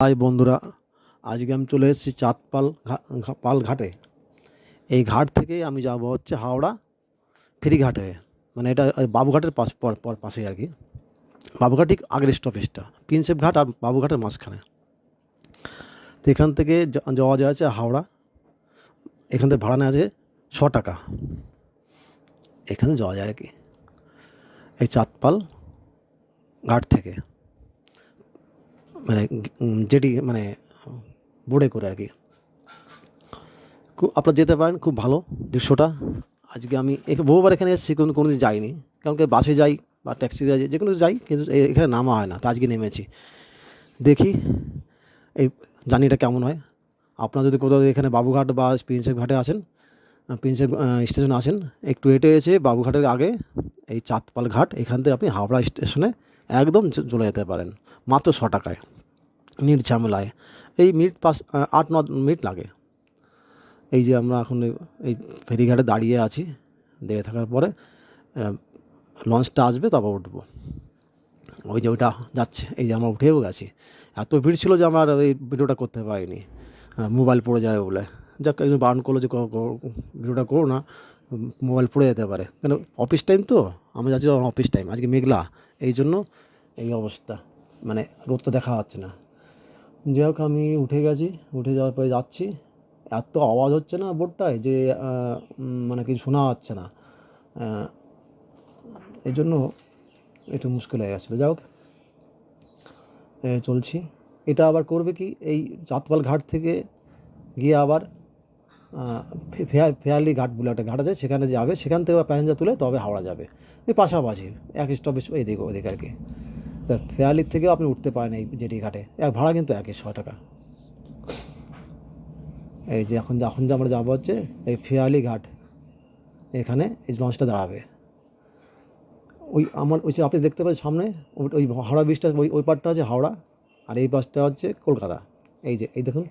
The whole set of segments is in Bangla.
হাই বন্ধুরা, আজকে আমি চলে এসেছি চাঁদপাল পাল ঘাটে। এই ঘাট থেকেই আমি যাব হচ্ছে হাওড়া ফেরিঘাট হয়ে। মানে এটা বাবুঘাটের পাশেই আর কি। বাবুঘাট ঠিক আগের স্টপেজটা প্রিন্সেপ ঘাট আর বাবুঘাটের মাঝখানে। তো এখান থেকে যাওয়া যায় হচ্ছে হাওড়া। এখান থেকে ভাড়া নেওয়া আছে 100 টাকা। এখানে যাওয়া যায় আর কি এই চাঁদপাল ঘাট থেকে, মানে যেটি মানে বোটে করে আর কি। খুব আপনারা যেতে পারেন, খুব ভালো দৃশ্যটা। আজকে আমি বহুবার এখানে এসেছি, কোনো দিন যাইনি, কারণ কি বাসে যাই বা ট্যাক্সিতে যাই, যে কোনো যাই, কিন্তু এখানে নামা হয় না। তো আজকে নেমেছি, দেখি এই জার্নিটা কেমন হয়। আপনারা যদি কোথাও এখানে বাবুঘাট বা প্রিন্সেপ ঘাটে আসেন, প্রিন্সেপ স্টেশনে আসেন, একটু হেঁটে এসে বাবুঘাটের আগে এই চাঁদপাল ঘাট, এখান থেকে আপনি হাওড়া স্টেশনে একদম চলে যেতে পারেন মাত্র 100 টাকায়, নির্ঝামেলায়। এই মিনিট 8-9 মিনিট লাগে। এই যে আমরা এখন এই ফেরিঘাটে দাঁড়িয়ে আছি, দাঁড়িয়ে থাকার পরে লঞ্চটা আসবে, তারপর উঠবো। ওই যে ওইটা যাচ্ছে, এই যে আমরা উঠেও গেছি। এত ভিড় ছিল যে আমার এই ভিডিওটা করতে পারিনি, মোবাইল পড়ে যাবে বলে। যাক, একজন বারণ করলো যে ভিডিওটা করো না, মোবাইল পড়ে যেতে পারে। কেন, অফিস টাইম তো, আমি যাচ্ছি অফিস টাইম, আজকে মেঘলা, এই জন্য এই অবস্থা, মানে রোদটা দেখা যাচ্ছে না। যাই হোক, আমি উঠে গেছি, উঠে যাওয়ার পরে যাচ্ছি। এত আওয়াজ হচ্ছে না বোটটায় যে মানে কিছু শোনা যাচ্ছে না, এই জন্য একটু মুশকিল হয়ে গেছিলো। যাই হোক, চলছি। এটা আবার করবে কি, এই চাঁদপাল ঘাট থেকে গিয়ে আবার ফেয়ারলি ঘাট বলে একটা ঘাট আছে, সেখানে যাবে। সেখান থেকে প্যাসেঞ্জার তুলে তবে হাওড়া যাবে। এই পাশাপাশি এক স্টপেজ এদিকে ওদিকে আর কি। তা ফেয়ারলির থেকেও আপনি উঠতে পারেন এই জেটি ঘাটে, ভাড়া কিন্তু একই 100 টাকা। এই যে এখন যে আমরা যাবো হচ্ছে এই ফেয়ারলি ঘাট, এখানে এই লঞ্চটা দাঁড়াবে। ওই যে আপনি দেখতে পাচ্ছেন সামনে ওই হাওড়া ব্রিজটা, ওই পারটা হচ্ছে হাওড়া, আর এই পাশটা হচ্ছে কলকাতা। এই যে দেখুন,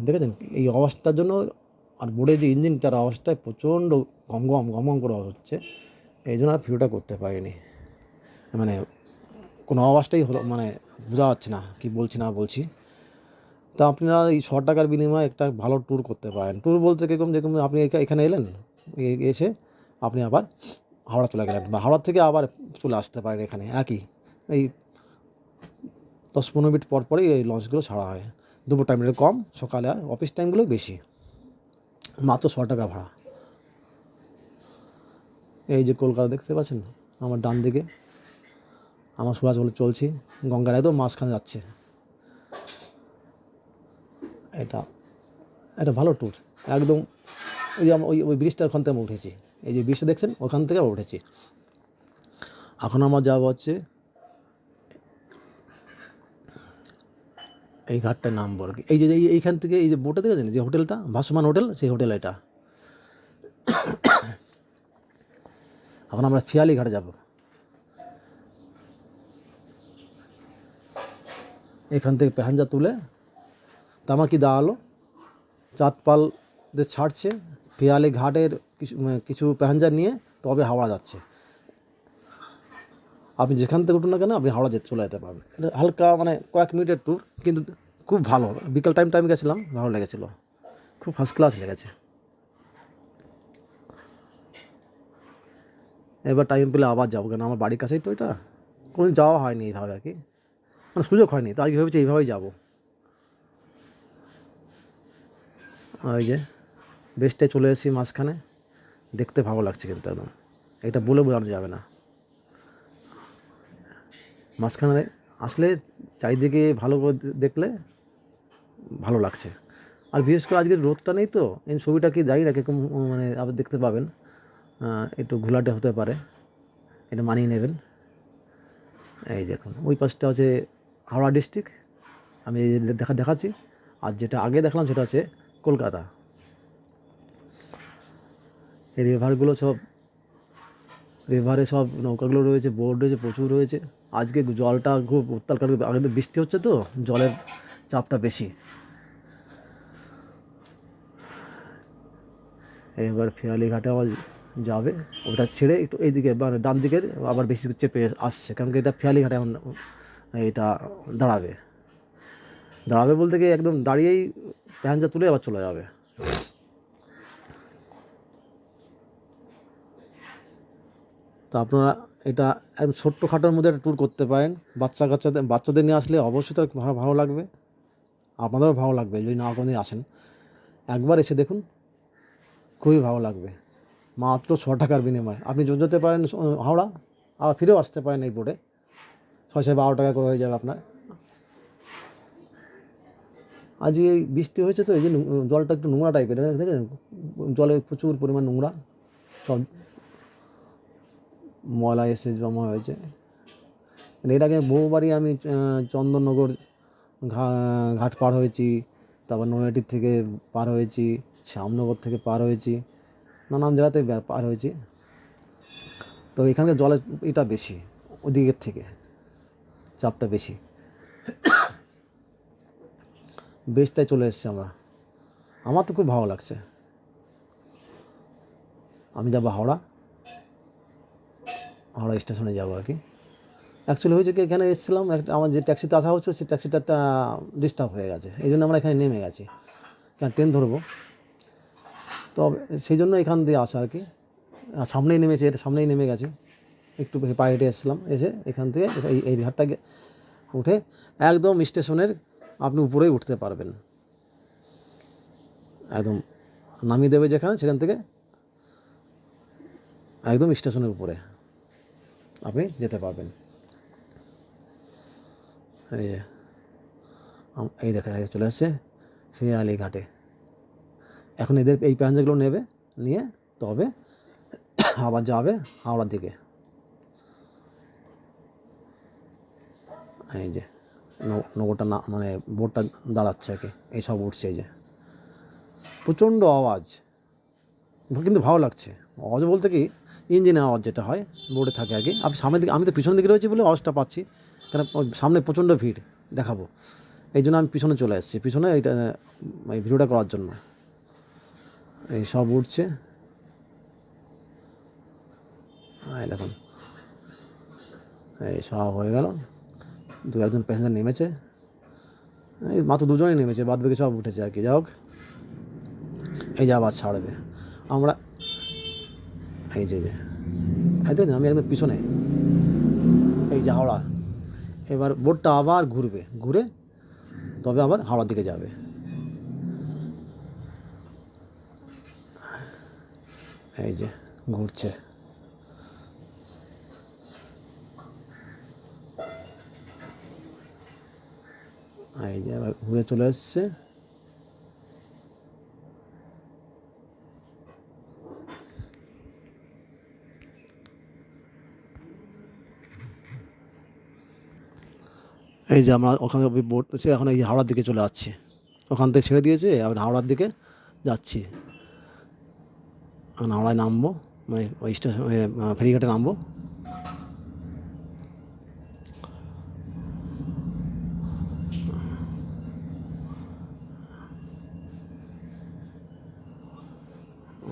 দেখেছেন এই আওয়াজটার জন্য, আর বোর্ডে যে ইঞ্জিনটার আওয়াজটায় প্রচণ্ড গম গম করে আওয়াজ হচ্ছে, এই জন্য আর ভিডিওটা করতে পারিনি। মানে কোনো আওয়াজটাই হলো, মানে বোঝা যাচ্ছে না কি বলছি না বলছি। তা আপনারা এই 100 টাকার বিনিময়ে একটা ভালো ট্যুর করতে পারেন। ট্যুর বলতে যেরকম আপনি এখানে এলেন, এসে আপনি আবার হাওড়া চলে গেলেন, বা হাওড়া থেকে আবার চলে আসতে পারেন এখানে। একই এই 10-15 মিনিট পর পরই এই লঞ্চগুলো ছাড়া হয়। দুপুর টাইমটা কম, সকালে আর অফিস টাইমগুলো বেশি। মাত্র 100 টাকা ভাড়া। এই যে কলকাতা দেখতে পাচ্ছেন আমার ডান দিকে, আমার সোজা চলছি, গঙ্গার একদম মাঝখানে যাচ্ছে। এটা ভালো ট্যুর একদম। ওই যে ওই ব্রিজটার ওখান থেকে আমরা উঠেছি, এই যে ব্রিজটা দেখছেন, ওখান থেকে আমরা উঠেছি। এখন আমার যাবো হচ্ছে এই ঘাটটার নাম বলো কি, এই যে এইখান থেকে এই যে বোটে দেখেছেন যে হোটেলটা, ভাসমান হোটেল, সেই হোটেল এটা। এখন আমরা ফিয়ালি ঘাটে যাব। এখান থেকে প্যাসেঞ্জার তুলে, তা আমার কি দাঁড়ালো, চাঁদপাল যে ছাড়ছে, ফিয়ালি ঘাটের কিছু প্যাসেঞ্জার নিয়ে তবে হাওড়া যাচ্ছে। আপনি যেখান থেকে উঠুন না কেন, আপনি হাওড়া চলে যেতে পারবেন। এটা হালকা মানে কয়েক মিনিটের ট্যুর, কিন্তু খুব ভালো। বিকাল টাইমটা আমি গেছিলাম, ভালো লেগেছিলো, খুব ফার্স্ট ক্লাস লেগেছে। এবার টাইম পেলে আবার যাবো, কেন আমার বাড়ির কাছেই তো এটা, কোনোদিন যাওয়া হয়নি এইভাবে আর কি, মানে সুযোগ হয়নি, তাই ভেবেছি এইভাবেই যাবো। ওই যে বেস্টে চলে এসেছি মাঝখানে, দেখতে ভালো লাগছে কিন্তু একদম, এটা বলে বোঝানো যাবে না। মাঝখানে আসলে চারিদিকে ভালো করে দেখলে ভালো লাগছে। আর বিশেষ করে আজকে রোদটা নেই তো, এই ছবিটা কি জানি না কীরকম, মানে আবার দেখতে পাবেন, একটু ঘোলাটে হতে পারে, এটা মানিয়ে নেবেন। এই দেখুন, ওই পাশটা হচ্ছে হাওড়া ডিস্ট্রিক্ট, আমি এই দেখাচ্ছি। আর যেটা আগে দেখলাম সেটা হচ্ছে কলকাতা। এই রিভারে সব নৌকাগুলো রয়েছে, বোট রয়েছে, প্রচুর রয়েছে। আজকে জলটা খুব উত্তাল, কারণ আগে তো বৃষ্টি হচ্ছে, তো জলের চাপটা বেশি। এবার ফেয়ালি ঘাটে আবার যাবে, ওটা ছেড়ে একটু এইদিকে মানে ডান দিকের আবার বেশি চেপে আসছে, কারণ কি এটা ফেয়ালি ঘাটে এটা দাঁড়াবে। দাঁড়াবে বলতে কি একদম দাঁড়িয়েই প্যাসেঞ্জার তুলে আবার চলে যাবে। তো আপনারা এটা একদম ছোট্টখাটোর মধ্যে একটা ট্যুর করতে পারেন। বাচ্চাদের নিয়ে আসলে অবশ্যই তার ভালো লাগবে, আপনাদেরও ভালো লাগবে যদি না কোনোদিন আসেন। একবার এসে দেখুন, খুবই ভালো লাগবে। মাত্র 100 টাকার বিনিময়ে আপনি যেতে পারেন হাওড়া, আবার ফিরেও আসতে পারেন এই বোটে। 6-12 টাকা করে হয়ে যাবে আপনার। আজ এই বৃষ্টি হয়েছে তো এই যে জলটা একটু নোংরা টাইপের, দেখেন জলে প্রচুর পরিমাণ নোংরা, সব ময়লা এসে জমা হয়েছে। এর আগে বহুবারই আমি চন্দননগর ঘাট পার হয়েছি, তারপর নৈহাটির থেকে পার হয়েছি, শ্যামনগর থেকে পার হয়েছি, নানান জায়গাতে পার হয়েছি। তো এখানকার জলের এটা বেশি, ওদিকের থেকে চাপটা বেশি। বেশটায় চলে এসেছি আমরা। আমার তো খুব ভালো লাগছে। আমি যাবো হাওড়া স্টেশনে যাবো আর কি। অ্যাকচুয়ালি হয়েছে কি, এখানে এসেছিলাম একটা, আমার যে ট্যাক্সিতে আসা হচ্ছিল সেই ট্যাক্সিটা একটা ডিস্টার্ব হয়ে গেছে, এই জন্য আমরা এখানে নেমে গেছি, কেন ট্রেন ধরবো। তো সেই জন্য এখান দিয়ে আসা আর কি। সামনেই নেমেছে, সামনেই নেমে গেছি, একটু পায়ে হেঁটে এসেছিলাম। এসে এখান থেকে এই ঘাটটা উঠে একদম স্টেশনের আপনি উপরেই উঠতে পারবেন। একদম নামিয়ে দেবে যেখানে, সেখান থেকে একদম স্টেশনের উপরে আপনি যেতে পারবেন। এই দেখা চলে আসছে ফিয়ালি ঘাটে। এখন এদের এই প্যাসেঞ্জারগুলো নেবে, নিয়ে তবে আবার যাবে হাওড়ার দিকে। এই যে নৌকোটা না, মানে বোটটা দাঁড়াচ্ছে আর কি, এই সব উঠছে। এই যে প্রচণ্ড আওয়াজ, কিন্তু ভালো লাগছে। আওয়াজ বলতে কি ইঞ্জিনের আওয়াজ যেটা হয় বোটে থাকে আর কি। আপনি সামনের দিকে, আমি তো পিছনের দিকে রয়েছি বলে আওয়াজটা পাচ্ছি, কারণ সামনে প্রচণ্ড ভিড় দেখাবো, এই জন্য আমি পিছনে চলে এসেছি, পিছনে এইটা এই ভিডিওটা করার জন্য। এই সব উঠছে, এই দেখুন এই সব হয়ে গেল। 2-1 প্যাসেঞ্জার নেমেছে, এই মাত্র 2জনই নেমেছে, বাদ বাকি সব উঠেছে আর কি। যাই হোক, এই যে আবার ছাড়বে আমরা, এই যে আমি একদম পিছনে, এই যে হাওড়া। এবার বোটটা আবার ঘুরে তবে আবার হাওড়ার দিকে যাবে। এই যে ঘুরছে, এই যে আবার ঘুরে চলে এসছে। এই যে আমরা ওখানে বোট হচ্ছে, এখন এই হাওড়ার দিকে চলে যাচ্ছি। ওখান থেকে ছেড়ে দিয়েছে, এখন হাওড়ার দিকে যাচ্ছি। এখন হাওড়ায় নামবো, মানে ওই স্টেশন ফেরিঘাটে নামবো।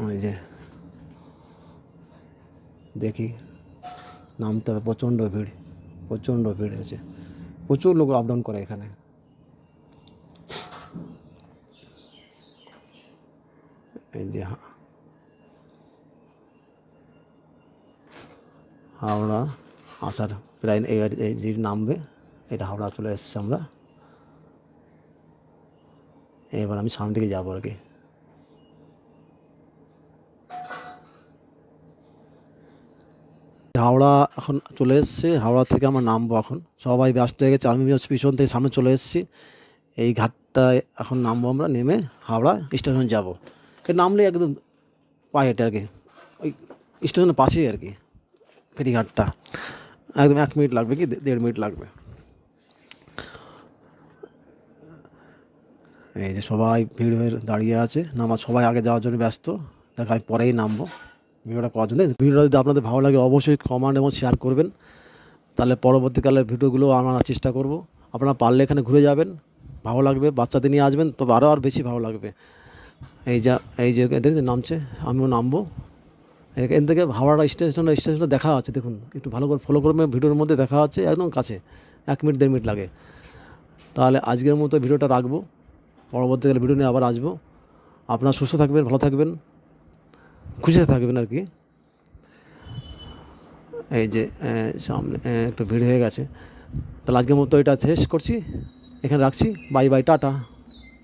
ওই যে দেখি নামতে হবে, প্রচণ্ড ভিড় হয়েছে, প্রচুর লোক আপ ডাউন করে এখানে। এই যে হাওড়া আসার প্রায় এই যে নামবে, এটা হাওড়া চলে এসেছে আমরা। এবার আমি সামনে দিকে যাবো আর কি। হাওড়া এখন চলে এসছে, হাওড়া থেকে আমরা নামবো। এখন সবাই ব্যস্ত হয়ে গেছে, আমি পিছন থেকে সামনে চলে এসেছি। এই ঘাটটায় এখন নামবো আমরা, নেমে হাওড়া স্টেশন যাব। নামলে একদম পায়ে হেঁটে আর কি, ওই স্টেশনের পাশেই আর কি ফেরিঘাটটা। একদম 1 মিনিট লাগবে কি 1.5 মিনিট লাগবে। এই যে সবাই ভিড় হয়ে দাঁড়িয়ে আছে, সবাই আগে যাওয়ার জন্য ব্যস্ত। দেখ আমি পরেই নামবো ভিডিওটা করার জন্য। ভিডিওটা যদি আপনাদের ভালো লাগে অবশ্যই কমেন্ট এবং শেয়ার করবেন, তাহলে পরবর্তীকালে ভিডিওগুলো আনার চেষ্টা করব। আপনারা পারলে এখানে ঘুরে যাবেন, ভালো লাগবে। বাচ্চাদের নিয়ে আসবেন তবে আর বেশি ভালো লাগবে। এই যে দেখতে নামছে, আমিও নামবো। এখান থেকে হাওড়া স্টেশনটা দেখা আছে, দেখুন একটু ভালো করে ফলো করবেন, ভিডিওর মধ্যে দেখা আছে একদম কাছে, 1 মিনিট 1.5 মিনিট লাগে। তাহলে আজকের মতো ভিডিওটা রাখবো, পরবর্তীকালে ভিডিও নিয়ে আবার আসবো। আপনারা সুস্থ থাকবেন, ভালো থাকবেন, খুশিতে থাকবেন আর কি। এই যে সামনে একটু ভিড় হয়ে গেছে। তাহলে আজকের মতো এটা শেষ করছি, এখানে রাখছি। Bye bye, tata.